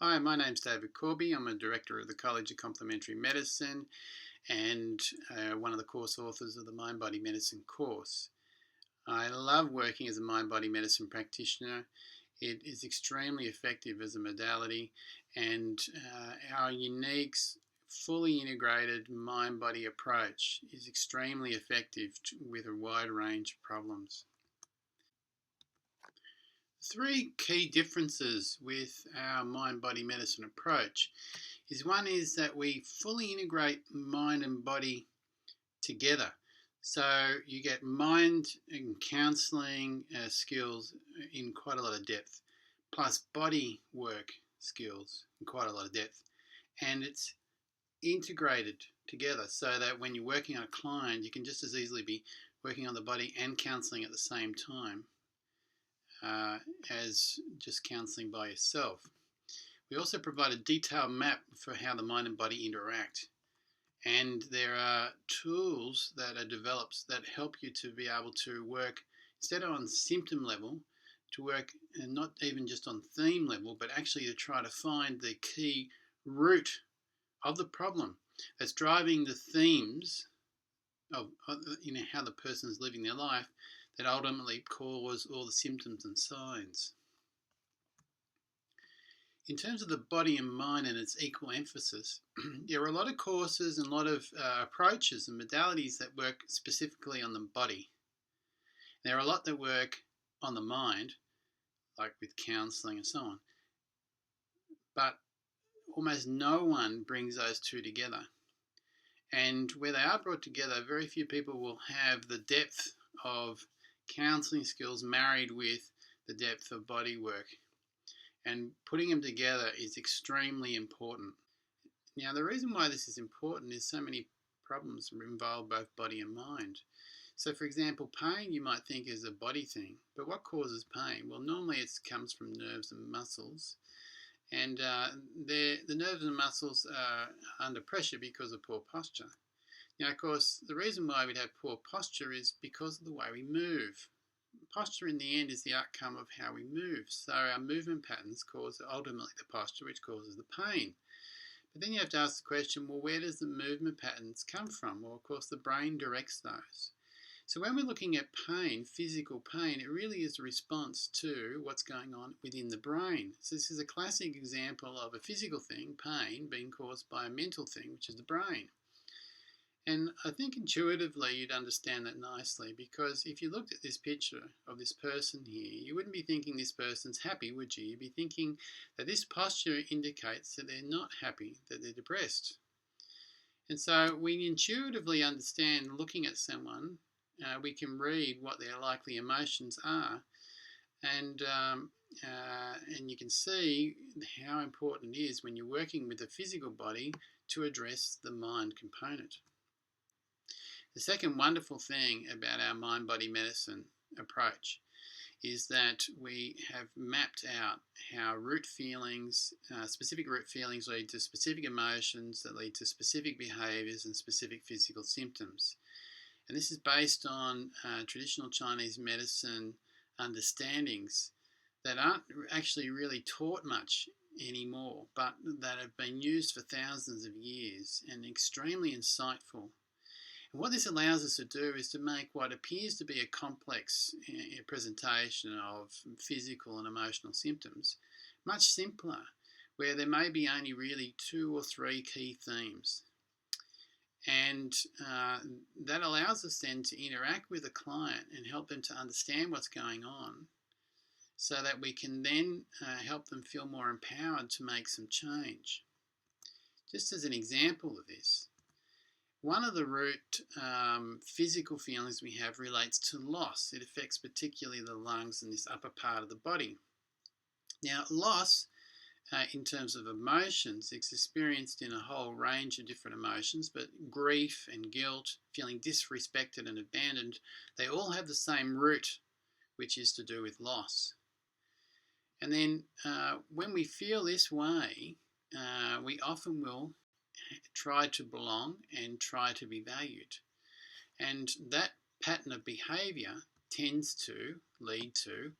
Hi, my name's David Corby. I'm a director of the College of Complementary Medicine and one of the course authors of the Mind Body Medicine course. I love working as a mind body medicine practitioner. It is extremely effective as a modality, and our unique, fully integrated mind body approach is extremely effective with a wide range of problems. Three key differences with our mind body medicine approach is one is that we fully integrate mind and body together. So you get mind and counselling skills in quite a lot of depth, plus body work skills in quite a lot of depth. And it's integrated together so that when you're working on a client, you can just as easily be working on the body and counselling at the same time as just counselling by yourself. We also provide a detailed map for how the mind and body interact. And there are tools that are developed that help you to be able to work, instead of on symptom level, to work and not even just on theme level, but actually to try to find the key root of the problem that's driving the themes of how the person is living their life that ultimately cause all the symptoms and signs. In terms of the body and mind and its equal emphasis, there are a lot of courses and a lot of approaches and modalities that work specifically on the body. There are a lot that work on the mind, like with counselling and so on, but almost no one brings those two together. And where they are brought together, very few people will have the depth of counselling skills married with the depth of body work. And putting them together is extremely important. Now, the reason why this is important is so many problems involve both body and mind. So, for example, pain you might think is a body thing, but what causes pain? Well, normally it comes from nerves and muscles, and the nerves and muscles are under pressure because of poor posture. Now, of course, the reason why we'd have poor posture is because of the way we move. Posture in the end is the outcome of how we move. So our movement patterns cause ultimately the posture, which causes the pain. But then you have to ask the question, well, where does the movement patterns come from? Well, of course, the brain directs those. So when we're looking at pain, physical pain, it really is a response to what's going on within the brain. So this is a classic example of a physical thing, pain, being caused by a mental thing, which is the brain. And I think intuitively you'd understand that nicely, because if you looked at this picture of this person here, you wouldn't be thinking this person's happy, would you? You'd be thinking that this posture indicates that they're not happy, that they're depressed. And so we intuitively understand, looking at someone, we can read what their likely emotions are, and you can see how important it is when you're working with the physical body to address the mind component. The second wonderful thing about our mind-body medicine approach is that we have mapped out how root feelings, specific root feelings lead to specific emotions that lead to specific behaviours and specific physical symptoms. And this is based on traditional Chinese medicine understandings that aren't actually really taught much anymore, but that have been used for thousands of years and extremely insightful. And what this allows us to do is to make what appears to be a complex presentation of physical and emotional symptoms much simpler, where there may be only really 2 or 3 key themes. And that allows us then to interact with the client and help them to understand what's going on, so that we can then help them feel more empowered to make some change. Just as an example of this, one of the root physical feelings we have relates to loss. It affects particularly the lungs and this upper part of the body. Now, loss, in terms of emotions, is experienced in a whole range of different emotions, but grief and guilt, feeling disrespected and abandoned, they all have the same root, which is to do with loss. And then when we feel this way, we often will try to belong and try to be valued. And that pattern of behaviour tends to lead to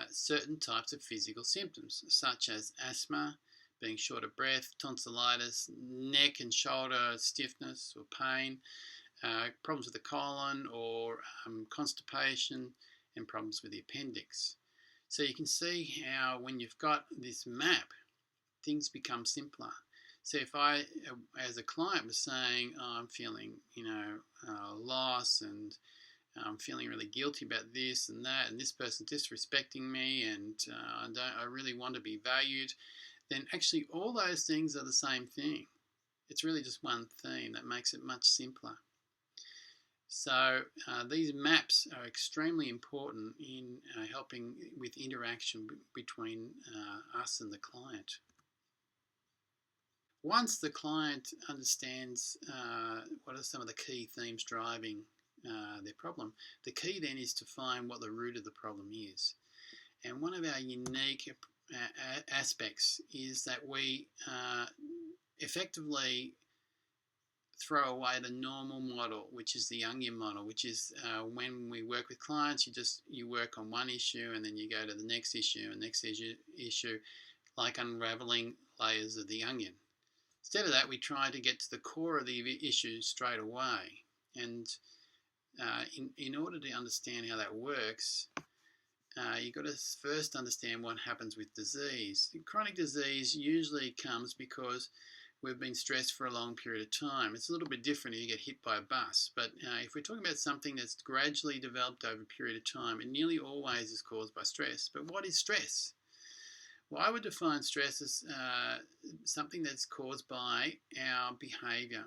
certain types of physical symptoms, such as asthma, being short of breath, tonsillitis, neck and shoulder stiffness or pain, problems with the colon or constipation, and problems with the appendix. So you can see how when you've got this map, things become simpler. So if I, as a client, was saying, oh, I'm feeling, loss, and I'm feeling really guilty about this and that, and this person's disrespecting me, and I really want to be valued, then actually all those things are the same thing. It's really just one theme that makes it much simpler. So these maps are extremely important in helping with interaction between us and the client. Once the client understands what are some of the key themes driving their problem, the key then is to find what the root of the problem is. And one of our unique aspects is that we effectively throw away the normal model, which is the Jungian model, which is when we work with clients, you work on one issue and then you go to the next issue and next issue, like unraveling layers of the onion. Instead of that, we try to get to the core of the issue straight away. And in order to understand how that works, you've got to first understand what happens with disease. Chronic disease usually comes because we've been stressed for a long period of time. It's a little bit different if you get hit by a bus, but if we're talking about something that's gradually developed over a period of time, it nearly always is caused by stress. But what is stress? Well, I would define stress as something that's caused by our behaviour.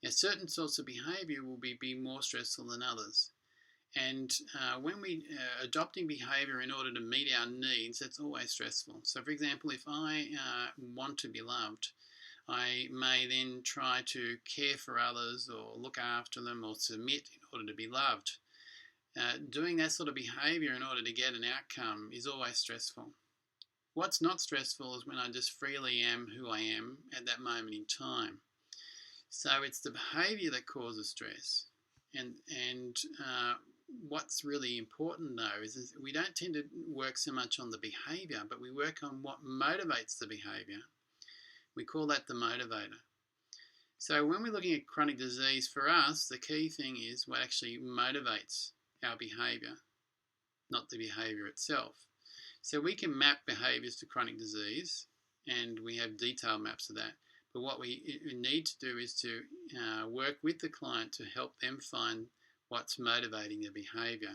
Now, certain sorts of behaviour will be more stressful than others. And when we adopting behaviour in order to meet our needs, that's always stressful. So, for example, if I want to be loved, I may then try to care for others or look after them or submit in order to be loved. Doing that sort of behaviour in order to get an outcome is always stressful. What's not stressful is when I just freely am who I am at that moment in time. So it's the behaviour that causes stress. And what's really important though is we don't tend to work so much on the behaviour, but we work on what motivates the behaviour. We call that the motivator. So when we're looking at chronic disease, for us, the key thing is what actually motivates our behaviour, not the behaviour itself. So we can map behaviours to chronic disease, and we have detailed maps of that. But what we need to do is to work with the client to help them find what's motivating their behaviour.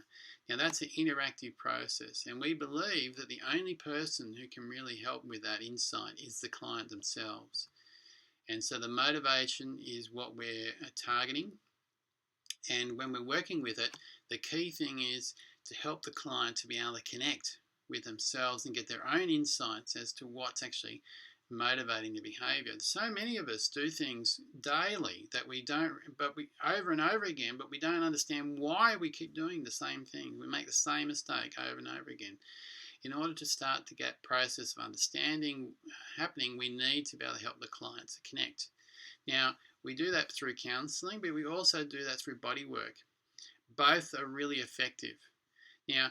Now that's an interactive process, and we believe that the only person who can really help with that insight is the client themselves. And so the motivation is what we're targeting, and when we're working with it, the key thing is to help the client to be able to connect with themselves and get their own insights as to what's actually motivating the behaviour. So many of us do things daily that we don't, over and over again, but we don't understand why we keep doing the same thing. We make the same mistake over and over again. In order to start to get process of understanding happening, we need to be able to help the client to connect. Now, we do that through counselling, but we also do that through body work. Both are really effective. Now,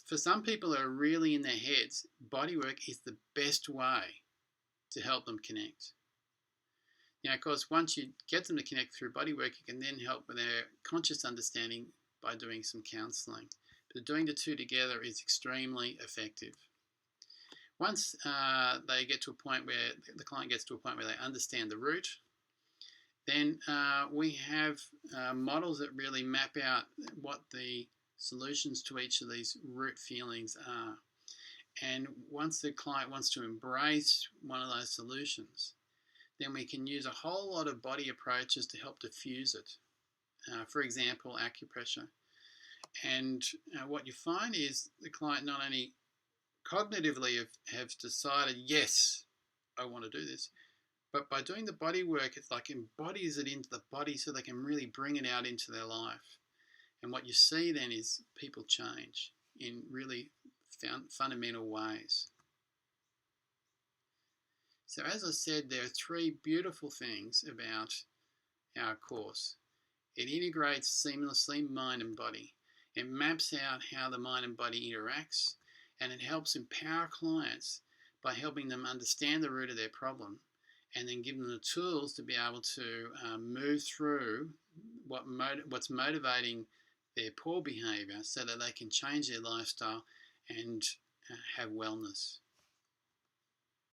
for some people that are really in their heads, bodywork is the best way to help them connect. Now, of course, once you get them to connect through bodywork, you can then help with their conscious understanding by doing some counselling. But doing the two together is extremely effective. Once they get to a point where the client gets to a point where they understand the root, then we have models that really map out what the solutions to each of these root feelings are. And once the client wants to embrace one of those solutions, then we can use a whole lot of body approaches to help diffuse it. For example, acupressure. And what you find is the client not only cognitively have decided, yes, I want to do this, but by doing the body work, it's like embodies it into the body so they can really bring it out into their life. And what you see then is people change in really fundamental ways. So as I said, there are three beautiful things about our course. It integrates seamlessly mind and body. It maps out how the mind and body interacts, and it helps empower clients by helping them understand the root of their problem and then give them the tools to be able to move through what's motivating their poor behaviour so that they can change their lifestyle and have wellness.